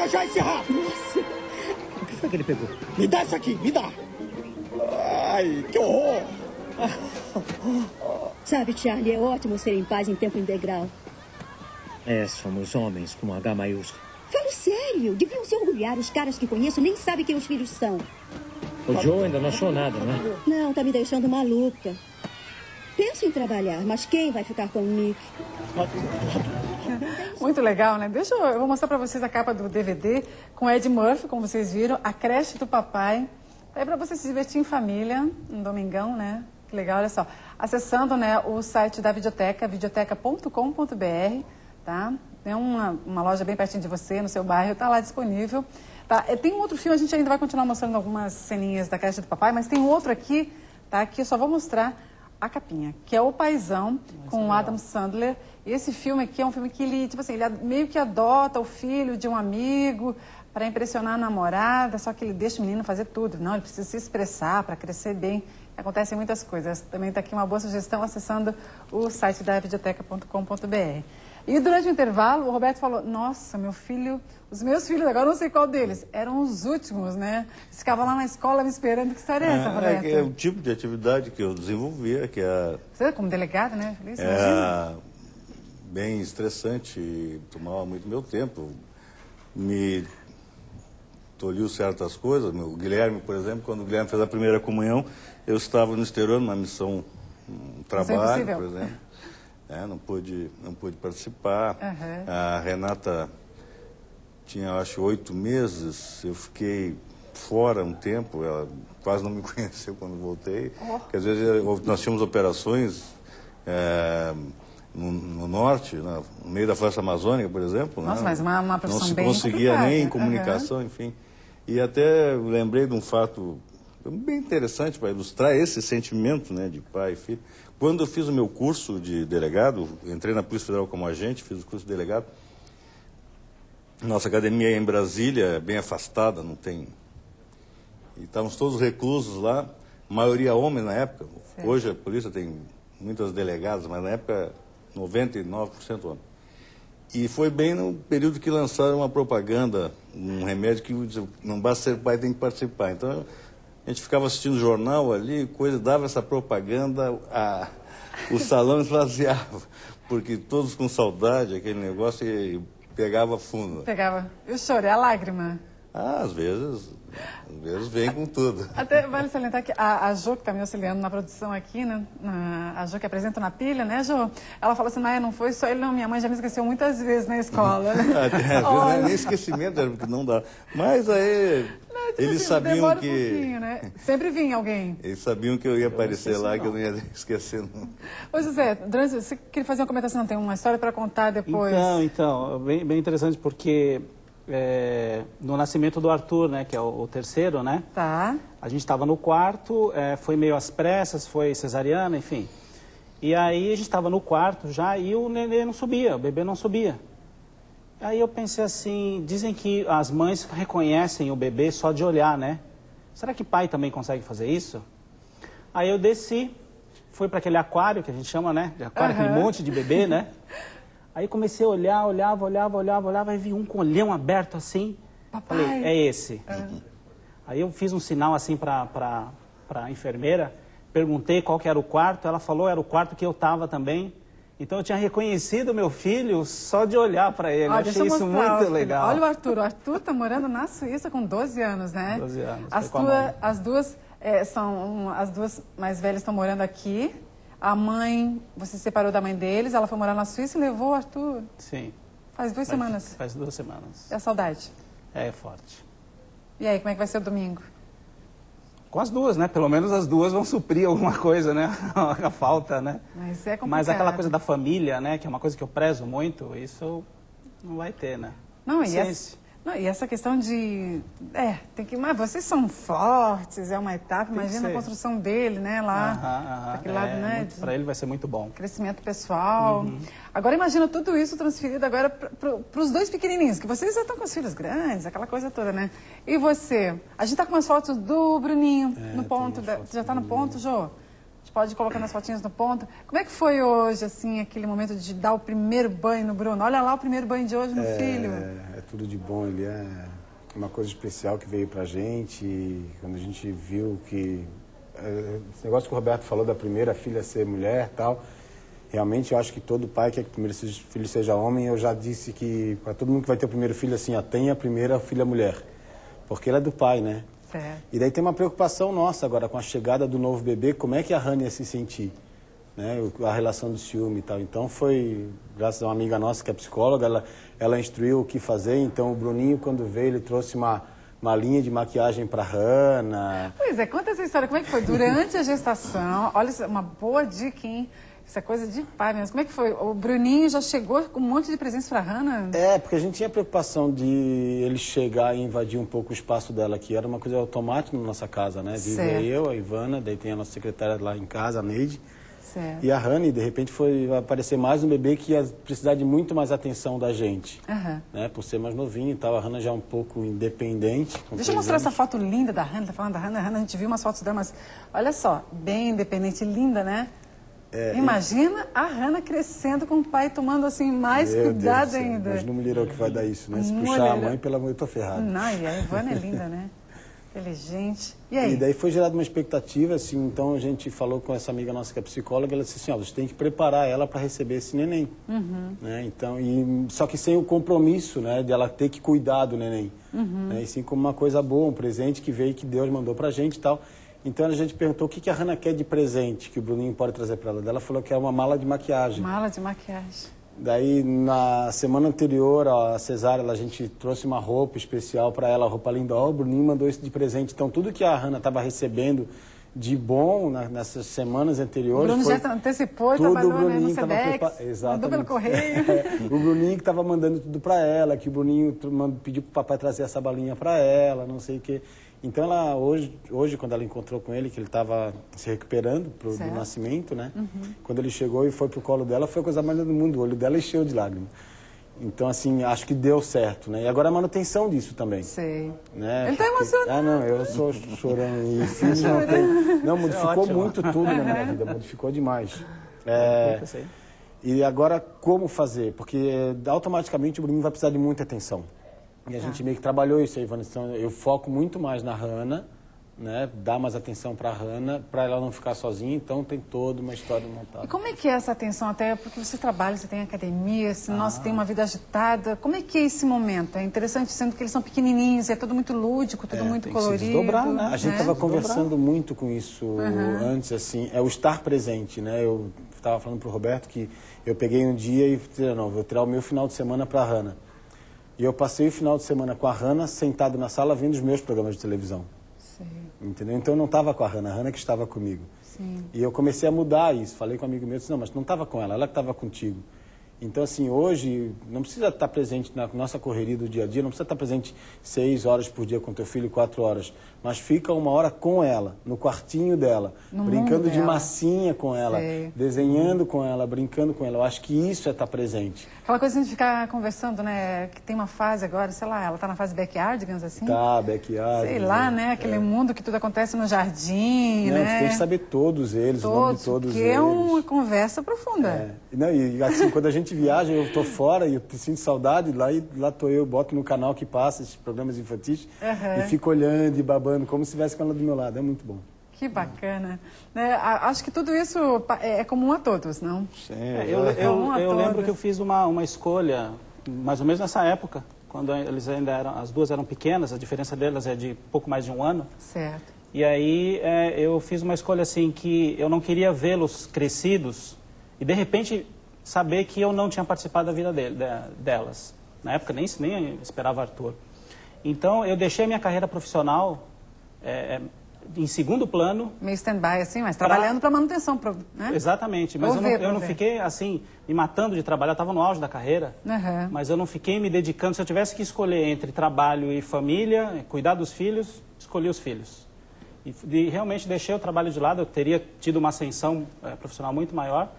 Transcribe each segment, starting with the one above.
Pega já esse rato. Nossa. O que foi que ele pegou? Me dá isso aqui, me dá. Ai, que horror. Sabe, Charlie, é ótimo ser em paz em tempo integral. Somos homens com H maiúsculo. Falo sério. Deviam se orgulhar. Os caras que conheço nem sabem quem os filhos são. O Joe ainda não achou nada, né? Não, tá me deixando maluca. Penso em trabalhar, mas quem vai ficar com o Nick? Muito legal, né? Eu vou mostrar pra vocês a capa do DVD com Ed Murphy, como vocês viram, A Creche do Papai. É pra você se divertir em família, um domingão, né? Que legal, olha só. Acessando, né, o site da Videoteca, videoteca.com.br, tá? Tem uma loja bem pertinho de você, no seu bairro, tá lá disponível. Tá? Tem um outro filme, a gente ainda vai continuar mostrando algumas ceninhas da Creche do Papai, mas tem um outro aqui, tá? Que eu só vou mostrar a capinha, que é O Paizão, com o Adam Sandler. E esse filme aqui é um filme que ele, tipo assim, ele meio que adota o filho de um amigo para impressionar a namorada, só que ele deixa o menino fazer tudo. Não, ele precisa se expressar para crescer bem. Acontecem muitas coisas. Também está aqui uma boa sugestão acessando o site da videoteca.com.br. E durante o intervalo, o Roberto falou, nossa, os meus filhos, agora eu não sei qual deles, eram os últimos, né? Eles ficavam lá na escola me esperando. Que história é essa, Roberto? É o tipo de atividade que eu desenvolvia, que é... Você, como delegado, né? Isso, bem estressante e tomava muito meu tempo. Me tolhiu certas coisas. O Guilherme, por exemplo, quando o Guilherme fez a primeira comunhão, eu estava no exterior, numa missão, um trabalho, por exemplo. Não pude participar. Uhum. A Renata tinha, acho, 8 meses. Eu fiquei fora um tempo. Ela quase não me conheceu quando voltei. Porque às vezes nós tínhamos operações no norte, no meio da floresta amazônica, por exemplo. Nossa, né? mas uma profissão não se bem conseguia complicada. nem em comunicação, enfim. E até lembrei de um fato bem interessante para ilustrar esse sentimento, né, de pai e filho. Quando eu fiz o meu curso de delegado, entrei na Polícia Federal como agente, fiz o curso de delegado. Nossa academia é em Brasília, bem afastada, não tem... E estávamos todos reclusos lá, maioria homem na época. Certo. Hoje a polícia tem muitas delegadas, mas na época 99% homem. E foi bem no período que lançaram uma propaganda, um remédio que não basta ser pai, tem que participar. Então... A gente ficava assistindo jornal ali, dava essa propaganda, o salão esvaziava, porque todos com saudade, aquele negócio, e pegava fundo. Pegava. E o choro, é a lágrima? Às vezes vem com tudo. Até vale salientar que a Jo, que está me auxiliando na produção aqui, né? A Jo que apresenta na pilha, né, Jo? Ela fala assim, não foi só ele, não. Minha mãe já me esqueceu muitas vezes na escola. Não é nem esquecimento, porque não dá. Mas aí... Eles sabiam que... Um pouquinho, né? Sempre vinha alguém. Eles sabiam que eu ia aparecer lá, que eu não ia esquecer, não. Ô, José, você queria fazer uma comentação? Não tem uma história para contar depois? Então, bem interessante, porque no nascimento do Arthur, né, que é o terceiro, né? Tá. A gente estava no quarto, foi meio às pressas, foi cesariana, enfim. E aí a gente estava no quarto já e o nenê não subia, o bebê não subia. Aí eu pensei assim, dizem que as mães reconhecem o bebê só de olhar, né? Será que pai também consegue fazer isso? Aí eu desci, fui para aquele aquário que a gente chama, né? De aquário, aquele monte de bebê, né? Aí comecei a olhar, olhava, e vi um com o olhão aberto assim. Papai. Falei, é esse. Aí eu fiz um sinal assim para a enfermeira, perguntei qual que era o quarto, ela falou era o quarto que eu estava também. Então eu tinha reconhecido meu filho só de olhar para ele. Ó, achei isso muito legal. Olha o Arthur. O Arthur está morando na Suíça com 12 anos, né? 12 anos. As duas mais velhas estão morando aqui. A mãe, você se separou da mãe deles, ela foi morar na Suíça e levou o Arthur. Sim. Faz 2 semanas. Faz 2 semanas. É a saudade. É forte. E aí, como é que vai ser o domingo? Com as duas, né? Pelo menos as duas vão suprir alguma coisa, né? A falta, né? Mas é complicado. Mas aquela coisa da família, né? Que é uma coisa que eu prezo muito, isso não vai ter, né? Não, e essa questão de... Mas vocês são fortes, é uma etapa. Imagina a construção dele, né? Lá, daquele lado, né? Para ele vai ser muito bom. Crescimento pessoal. Agora imagina tudo isso transferido agora para os 2 pequenininhos, que vocês já estão com os filhos grandes, aquela coisa toda, né? E você? A gente tá com umas fotos do Bruninho no ponto. Já tá no ponto, Jô? gente pode colocar nas fotinhas no ponto. Como é que foi hoje, assim, aquele momento de dar o primeiro banho no Bruno? Olha lá o primeiro banho de hoje no filho. É tudo de bom, ele é uma coisa especial que veio pra gente. E quando a gente viu que... esse negócio que o Roberto falou da primeira filha ser mulher e tal... Realmente, eu acho que todo pai quer que o primeiro filho seja homem. Eu já disse que para todo mundo que vai ter o primeiro filho, assim, tenha a primeira filha mulher. Porque ela é do pai, né? Certo. E daí tem uma preocupação nossa agora com a chegada do novo bebê, como é que a Hannah ia se sentir, né? A relação do ciúme e tal. Então foi, graças a uma amiga nossa que é psicóloga, ela instruiu o que fazer. Então o Bruninho, quando veio, ele trouxe uma linha de maquiagem para Hannah. Pois é, conta essa história, como é que foi? Durante a gestação, olha, uma boa dica, hein? Isso é coisa de pai mesmo. Como é que foi? O Bruninho já chegou com um monte de presentes para a Hannah? Porque a gente tinha preocupação de ele chegar e invadir um pouco o espaço dela, que era uma coisa automática na nossa casa, né? Vive eu, a Ivana, daí tem a nossa secretária lá em casa, a Neide. Certo. E a Hannah, de repente, vai aparecer mais um bebê que ia precisar de muito mais atenção da gente. Né? Por ser mais novinho e tal. A Hannah já é um pouco independente. Deixa eu mostrar essa foto linda da Hannah. Tá falando da Hannah. A gente viu umas fotos dela, mas olha só, bem independente, linda, né? Imagina a Hannah crescendo com o pai tomando assim mais cuidado ainda. Mas no mulherão que vai dar isso, né? Se puxar a mãe, pelo amor, eu tô ferrado. Não, e a Ivana é linda, né? Inteligente. E aí? E daí foi gerada uma expectativa, assim, então a gente falou com essa amiga nossa que é psicóloga, ela disse assim, você tem que preparar ela para receber esse neném. Né? Então, só que sem o compromisso, né, de ela ter que cuidar do neném. Né? E sim como uma coisa boa, um presente que veio, que Deus mandou pra gente e tal. Então a gente perguntou o que a Hannah quer de presente que o Bruninho pode trazer para ela. Ela falou que é uma mala de maquiagem. Mala de maquiagem. Daí, na semana anterior à cesárea, a gente trouxe uma roupa especial para ela, roupa linda. O Bruninho mandou isso de presente. Então, tudo que a Hannah estava recebendo de bom nessas semanas anteriores... O Bruno já antecipou, trabalhou no Sedex, mandou pelo correio. O Bruninho que estava mandando tudo para ela, que o Bruninho pediu para o papai trazer essa balinha para ela, não sei o quê. Então, ela, hoje, quando ela encontrou com ele, que ele estava se recuperando do nascimento, né? Quando ele chegou e foi pro colo dela, foi a coisa mais linda do mundo. O olho dela encheu de lágrimas. Então, assim, acho que deu certo, né? E agora a manutenção disso também. Sei. Né? Ele tá emocionado. Não, eu sou chorando. E filhos não tem... Não, modificou muito tudo na minha vida. Modificou demais. E agora, como fazer? Porque automaticamente o Bruninho vai precisar de muita atenção. E a gente meio que trabalhou isso aí, Ivana. Então, eu foco muito mais na Hannah, né? Dar mais atenção para a Hannah, para ela não ficar sozinha. Então, tem toda uma história montada. E como é que é essa atenção? Até porque você trabalha, você tem academia, nossa, tem uma vida agitada. Como é que é esse momento? É interessante, sendo que eles são pequenininhos, é tudo muito lúdico, tudo muito colorido. Se desdobrar, né? A gente estava conversando muito com isso antes, assim. É o estar presente, né? Eu estava falando para o Roberto que eu peguei um dia e falei, não, vou tirar o meu final de semana para a Hannah. E eu passei o final de semana com a Hannah sentado na sala vendo os meus programas de televisão. Sim. Entendeu? Então eu não estava com a Hannah que estava comigo. Sim. E eu comecei a mudar isso. Falei com um amigo meu, disse, não, mas tu não estava com ela que estava contigo. Então, assim, hoje não precisa estar presente na nossa correria do dia a dia, não precisa estar presente 6 horas por dia com teu filho, 4 horas, mas fica 1 hora com ela, no quartinho dela, brincando de massinha com ela, desenhando com ela, brincando com ela. Eu acho que isso é estar presente. Aquela coisa de ficar conversando, né, que tem uma fase agora, sei lá, ela está na fase backyard, digamos assim? Tá, backyard. Sei lá, né, aquele mundo que tudo acontece no jardim, não, né? Você tem que saber todos eles, o nome de todos eles. Porque é uma conversa profunda. Não, e assim, quando a gente viaja, eu tô fora e eu sinto saudade, lá tô eu, boto no canal que passa esses programas infantis e fico olhando e babando, como se estivesse com ela do meu lado. É muito bom. Que bacana. Né? Acho que tudo isso é comum a todos, não? Sim, eu lembro que eu fiz uma escolha, mais ou menos nessa época, quando eles ainda eram, as duas eram pequenas, a diferença delas é de pouco mais de 1 ano. Certo. E aí eu fiz uma escolha assim, que eu não queria vê-los crescidos e de repente saber que eu não tinha participado da vida delas. Na época nem esperava Arthur. Então eu deixei minha carreira profissional em segundo plano. Meio stand-by assim, mas trabalhando para manutenção, né? Exatamente, mas eu não fiquei assim, me matando de trabalhar, eu estava no auge da carreira, mas eu não fiquei me dedicando. Se eu tivesse que escolher entre trabalho e família, cuidar dos filhos, escolhi os filhos. E realmente deixei o trabalho de lado, eu teria tido uma ascensão profissional muito maior,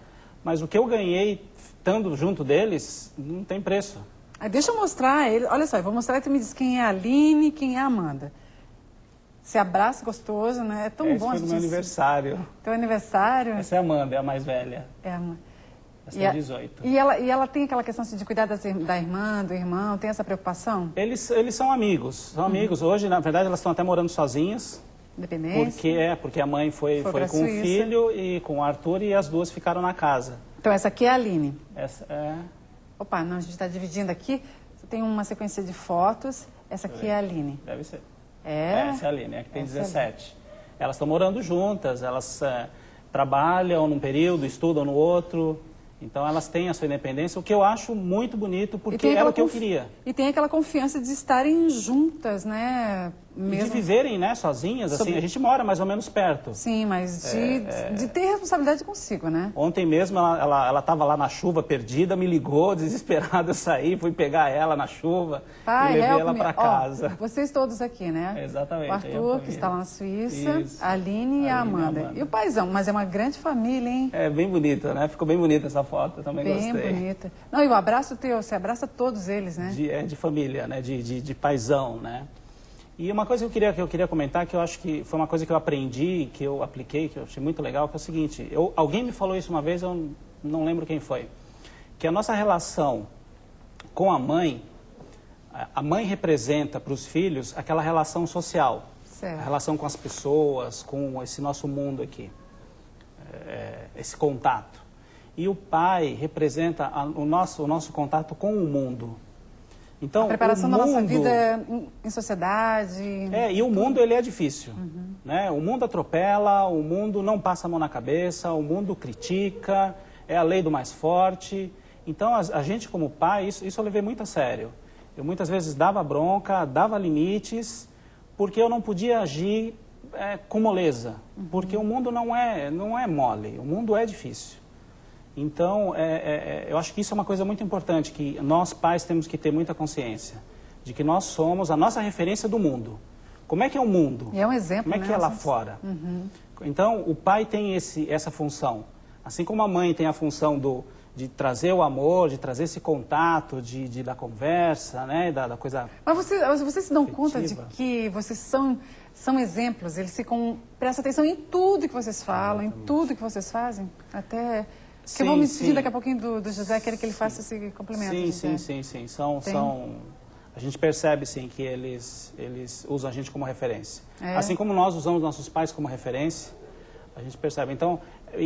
mas o que eu ganhei estando junto deles não tem preço. Deixa eu mostrar ele. Olha só, eu vou mostrar e tu me diz quem é a Aline e quem é a Amanda. se abraça gostoso, né? É tão bom. Esse foi no meu aniversário. Teu aniversário? Essa é a Amanda, é a mais velha. É a mãe. Essa é 18. E ela tem aquela questão de cuidar da irmã, do irmão, tem essa preocupação? Eles são amigos, Hoje, na verdade, elas estão até morando sozinhas. Independência? Porque a mãe foi com o Suíça. filho e com o Arthur e as duas ficaram na casa. Então essa aqui é a Aline. Essa é... Opa, não, a gente está dividindo aqui. Você tem uma sequência de fotos. Essa aqui é a Aline. Deve ser. É? Essa é a Aline, é que tem Essa 17. Elas estão morando juntas, elas trabalham num período, estudam no outro. Então elas têm a sua independência, o que eu acho muito bonito, porque era o que eu queria. E tem aquela confiança de estarem juntas, né? Mesmo... E de viverem, né, sozinhas, assim, a gente mora mais ou menos perto. Sim, mas de ter responsabilidade consigo, né? Ontem mesmo ela estava lá na chuva, perdida, me ligou, desesperada, eu saí, fui pegar ela na chuva e levei ela para casa. Vocês todos aqui, né? Exatamente. O Arthur, que está lá na Suíça, isso. a Aline e a Amanda. E o paizão, mas é uma grande família, hein? É, bem bonita, né? Ficou bem bonita essa foto, eu também gostei. Bem bonita. Não, e o abraço teu, você abraça todos eles, né? De família, né? De paizão, né? E uma coisa que eu queria comentar, que eu acho que foi uma coisa que eu aprendi, que eu apliquei, que eu achei muito legal, que é o seguinte, alguém me falou isso uma vez, eu não lembro quem foi, que a nossa relação com a mãe representa para os filhos aquela relação social, certo. A relação com as pessoas, com esse nosso mundo aqui, esse contato. E o pai representa o nosso contato com o mundo. Então, a preparação da nossa vida em sociedade. E o mundo ele é difícil. Né? O mundo atropela, o mundo não passa a mão na cabeça, o mundo critica, é a lei do mais forte. Então, a gente como pai, isso eu levei muito a sério. Eu muitas vezes dava bronca, dava limites, porque eu não podia agir com moleza. Porque o mundo não é mole, o mundo é difícil. Então, eu acho que isso é uma coisa muito importante, que nós pais temos que ter muita consciência de que nós somos a nossa referência do mundo. Como é que é o mundo? E é um exemplo, como é que é lá fora? Então, o pai tem essa função. Assim como a mãe tem a função de trazer o amor, de trazer esse contato, da conversa, né? da coisa. Mas vocês se dão afetiva. Conta de que vocês são exemplos? Eles prestam atenção em tudo que vocês falam, em tudo que vocês fazem? Até... Porque eu vou me despedir daqui a pouquinho do José, quero que ele faça esse complemento. Sim. A gente percebe, sim, que eles usam a gente como referência. Assim como nós usamos nossos pais como referência, a gente percebe. Então,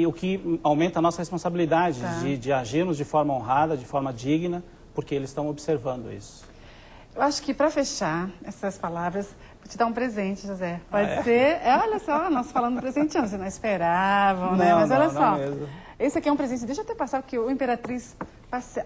o que aumenta a nossa responsabilidade de agirmos de forma honrada, de forma digna, porque eles estão observando isso. Eu acho que, para fechar essas palavras, vou te dar um presente, José. Pode ser? Olha só, nós falando do presenteando, vocês não esperavam, né? Mas olha só. Esse aqui é um presente, deixa eu até passar, porque o Imperatriz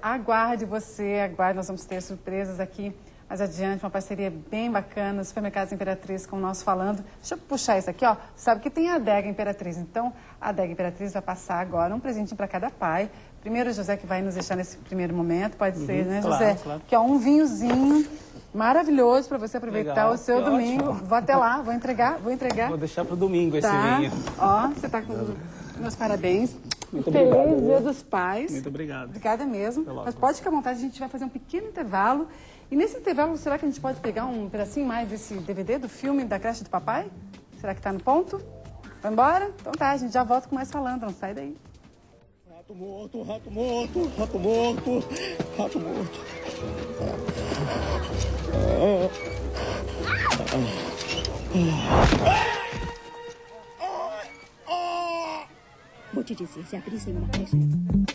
aguarde você, nós vamos ter surpresas aqui mais adiante, uma parceria bem bacana, Supermercados Imperatriz, como nós falando. Deixa eu puxar isso aqui, ó. Sabe que tem a adega Imperatriz, então a adega Imperatriz vai passar agora um presentinho para cada pai. Primeiro o José que vai nos deixar nesse primeiro momento, pode ser, né, José? Claro. Que é um vinhozinho maravilhoso para você aproveitar o seu domingo. Ótimo. Vou até lá, vou entregar. Vou deixar para o domingo esse vinho. Ó, você está com meus parabéns. Muito obrigado. Feliz Dia dos Pais. Muito obrigado. Obrigada mesmo. Mas pode ficar à vontade, a gente vai fazer um pequeno intervalo. E nesse intervalo, será que a gente pode pegar um pedacinho mais desse DVD do filme da creche do papai? Será que está no ponto? Vai embora? Então tá, a gente já volta com mais falando, não sai daí. Rato morto, rato morto, rato morto, rato morto. Vou te dizer, se abrissem uma creche...